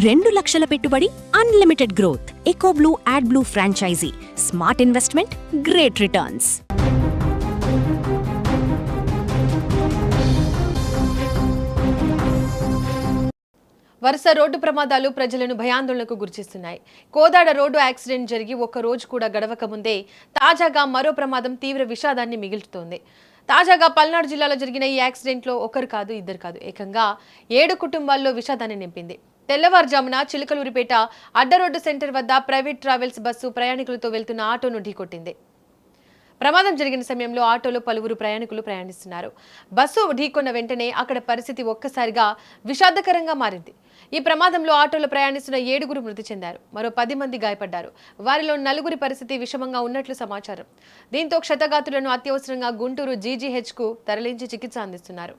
2 లక్షల పెట్టుబడి, unlimited growth. Ecoblue AdBlue franchisee. Smart investment, great returns. వరుస రోడ్డు ప్రమాదాలు ప్రజలను భయాందోళనకు గురిచేస్తున్నాయి. కోదాడ రోడ్డు యాక్సిడెంట్ జరిగి ఒక్క రోజు కూడా గడవక ముందే తాజాగా మరో ప్రమాదం తీవ్ర విషాదాన్ని మిగులుతోంది. తాజాగా పల్నాడు జిల్లాలో జరిగిన ఈ యాక్సిడెంట్లో ఒకరు కాదు, ఇద్దరు కాదు, ఏకంగా 7 కుటుంబాల్లో విషాదాన్ని నింపింది. తెల్లవారుజామున చిలకలూరిపేట అడ్డరోడ్డు సెంటర్ వద్ద ప్రైవేట్ ట్రావెల్స్ బస్సు ప్రయాణికులతో వెళ్తున్న ఆటోను ఢీకొట్టింది. ప్రమాదం జరిగిన సమయంలో ఆటోలో పలువురు ప్రయాణికులు ప్రయాణిస్తున్నారు. బస్సు ఢీకొన్న వెంటనే అక్కడ పరిస్థితి ఒక్కసారిగా విషాదకరంగా మారింది. ఈ ప్రమాదంలో ఆటోలో ప్రయాణిస్తున్న 7గురు మృతి చెందారు. మరో 10 మంది గాయపడ్డారు. వారిలో 4గురి పరిస్థితి విషమంగా ఉన్నట్లు సమాచారం. దీంతో క్షతగాతులను అత్యవసరంగా గుంటూరు జీజీహెచ్కు తరలించి చికిత్స అందిస్తున్నారు.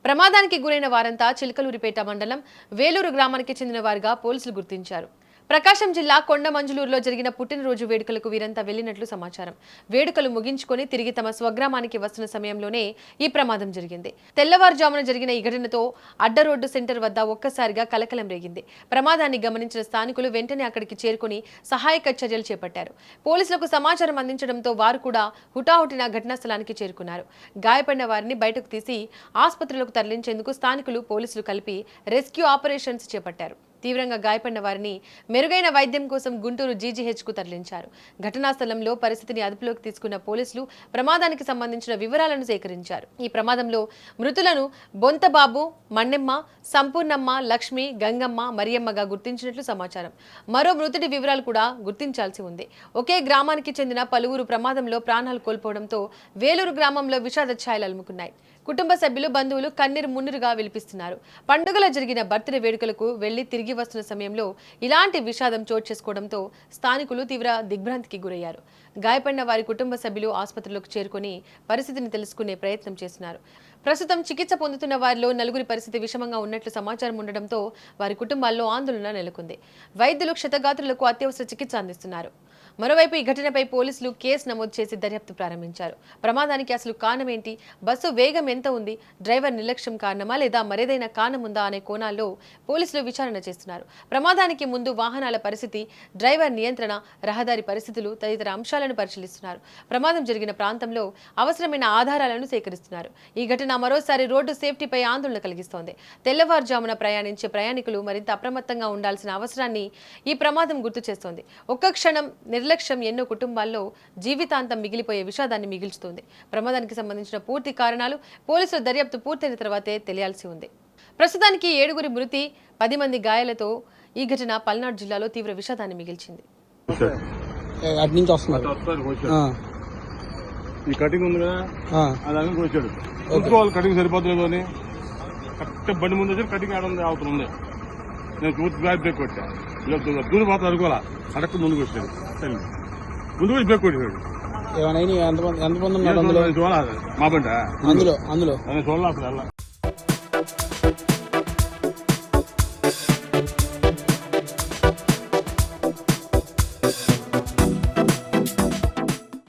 ప్రమాదానికి గురైన వారంతా చిలకలూరిపేట మండలం వేలూరు గ్రామానికి చెందిన వారిగా పోలీసులు గుర్తించారు. ప్రకాశం జిల్లా కొండమంజులూరులో జరిగిన పుట్టినరోజు వేడుకలకు వీరంతా వెళ్లినట్లు సమాచారం. వేడుకలు ముగించుకొని తిరిగి తమ స్వగ్రామానికి వస్తున్న సమయంలోనే ఈ ప్రమాదం జరిగింది. తెల్లవారుజామున జరిగిన ఈ ఘటనతో అడ్డరోడ్డు సెంటర్ వద్ద ఒక్కసారిగా కలకలం రేగింది. ప్రమాదాన్ని గమనించిన స్థానికులు వెంటనే అక్కడికి చేరుకుని సహాయక చర్యలు చేపట్టారు. పోలీసులకు సమాచారం అందించడంతో వారు కూడా హుటాహుటిన ఘటనా స్థలానికి చేరుకున్నారు. గాయపడిన వారిని బయటకు తీసి ఆసుపత్రులకు తరలించేందుకు స్థానికులు, పోలీసులు కలిపి రెస్క్యూ ఆపరేషన్స్ చేపట్టారు. తీవ్రంగా గాయపడిన వారిని మెరుగైన వైద్యం కోసం గుంటూరు జీజీహెచ్కు తరలించారు. ఘటనా స్థలంలో పరిస్థితిని అదుపులోకి తీసుకున్న పోలీసులు ప్రమాదానికి సంబంధించిన వివరాలను సేకరించారు. ఈ ప్రమాదంలో మృతులను బొంతబాబు, మన్నెమ్మ, సంపూర్ణమ్మ, లక్ష్మి, గంగమ్మ, మరియమ్మగా గుర్తించినట్లు సమాచారం. మరో మృతుడి వివరాలు కూడా గుర్తించాల్సి ఉంది. ఒకే గ్రామానికి చెందిన పలువురు ప్రమాదంలో ప్రాణాలు కోల్పోవడంతో వేలూరు గ్రామంలో విషాద ఛాయలు అలుముకున్నాయి. కుటుంబ సభ్యులు, బంధువులు కన్నీరు మున్నీరుగా విలిపిస్తున్నారు. పండుగల జరిగిన బర్త్డే వేడుకలకు వెళ్లి తిరిగి వస్తున్న సమయంలో ఇలాంటి విషాదం చోటు చేసుకోవడంతో స్థానికులు తీవ్ర దిగ్భ్రాంతికి గురయ్యారు. గాయపడిన వారి కుటుంబ సభ్యులు ఆసుపత్రిలోకి చేరుకుని పరిస్థితిని తెలుసుకునే ప్రయత్నం చేస్తున్నారు. ప్రస్తుతం చికిత్స పొందుతున్న వారిలో 4గురి పరిస్థితి విషమంగా ఉన్నట్లు సమాచారం ఉండడంతో వారి కుటుంబాల్లో ఆందోళన నెలకొంది. వైద్యులు క్షతగాత్రులకు అత్యవసర చికిత్స అందిస్తున్నారు. మరోవైపు ఈ ఘటనపై పోలీసులు కేసు నమోదు చేసి దర్యాప్తు ప్రారంభించారు. ప్రమాదానికి అసలు కారణమేంటి, బస్సు వేగం ఎంత ఉంది, డ్రైవర్ నిర్లక్ష్యం కారణమా లేదా మరేదైనా కారణం ఉందా అనే కోణాల్లో పోలీసులు విచారణ చేస్తున్నారు. ప్రమాదానికి ముందు వాహనాల పరిస్థితి, డ్రైవర్ నియంత్రణ, రహదారి పరిస్థితులు తదితర అంశాలను పరిశీలిస్తున్నారు. ప్రమాదం జరిగిన ప్రాంతంలో అవసరమైన ఆధారాలను సేకరిస్తున్నారు. ఈ ఘటన మరోసారి రోడ్డు సేఫ్టీపై ఆందోళన కలిగిస్తోంది. తెల్లవారుజామున ప్రయాణించే ప్రయాణికులు మరింత అప్రమత్తంగా ఉండాల్సిన అవసరాన్ని ఈ ప్రమాదం గుర్తు చేస్తోంది. ఒక్క క్షణం నిర్లక్ష్యం ఎన్నో కుటుంబాల్లో జీవితాంతం మిగిలిపోయే విషాదాన్ని మిగిల్చుతుంది. ప్రమాదానికి సంబంధించిన పూర్తి కారణాలు పోలీసుల దర్యాప్తు పూర్తయిన తర్వాతే తెలియాల్సి ఉంది. ప్రస్తుతానికి 7గురి మృతి, 10 మంది గాయాలతో ఈ ఘటన పల్నాడు జిల్లాలో తీవ్ర విషాదాన్ని మిగిల్చింది. ఈ కటింగ్ ఉంది కదా, అది వచ్చాడు కటింగ్ సరిపోతుంది అని కరెక్ట్ బండి ముందు వచ్చి కటింగ్ ఆడ అవుతుంది. నేను పూర్తి బ్రేక్ కొట్టా, దూరం పోతా అనుకోవాలా, కరెక్ట్ ముందుకు వచ్చాడు, ముందుకు వచ్చి బ్రేక్ కొట్టాడు. ఎంతమంది ఉన్నారు? మా బండి అందులో చూడాలి అసలు